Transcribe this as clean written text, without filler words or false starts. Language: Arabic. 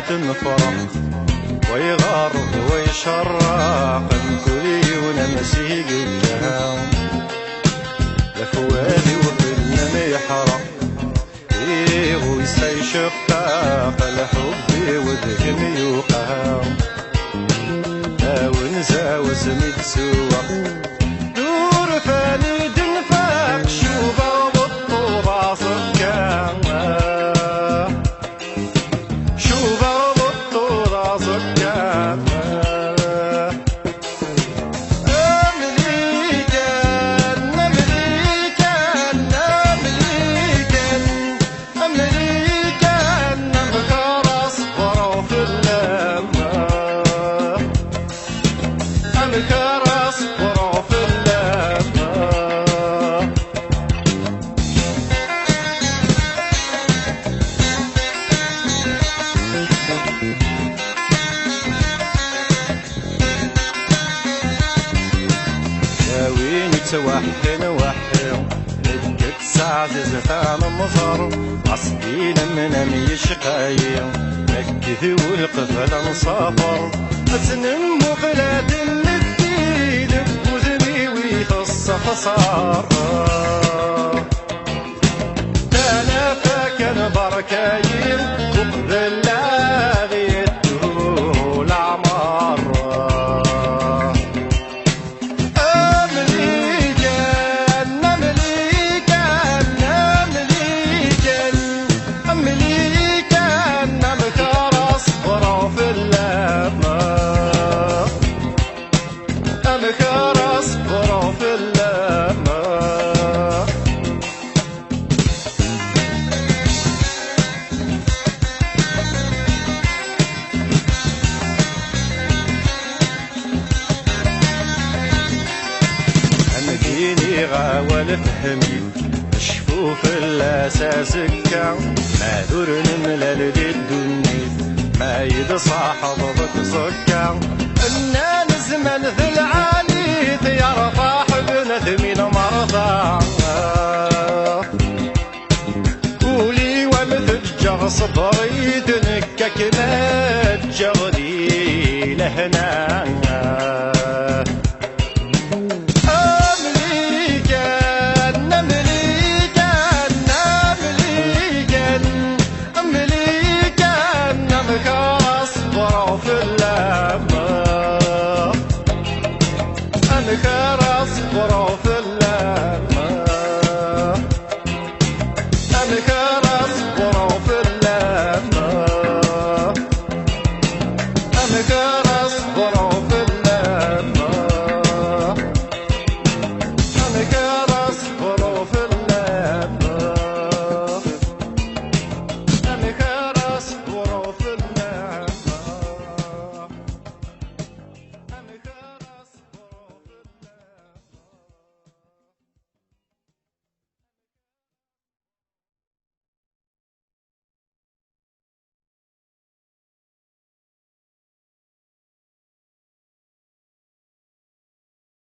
تنفرق ويغرب ويشرق الكل ونمسي قدام لفوالي وكلنا يحرق ويستيشقاق الحب والدجم يوقام ونزا وسميت سوا دور فاني دنفاق شوبا بالطوبة سكان شوبا بالطوبة سكان وحن وحن لقيت سعد زفان مصر عصبين من يشقايم نكذي والقفل نصافر أسنم وفلات الجديد وزمي ويخص صار تانا فاكن بركايم وقبل لاغيته العمار غاول فهمي شفوف الاساس كان ما دور نملل الدنيا ما يد صاحب بتصكا ان نزمن ذي العالي يرفع حبنا من مرضى قولي ومثل صبري تنكك ما تجغدي لهنا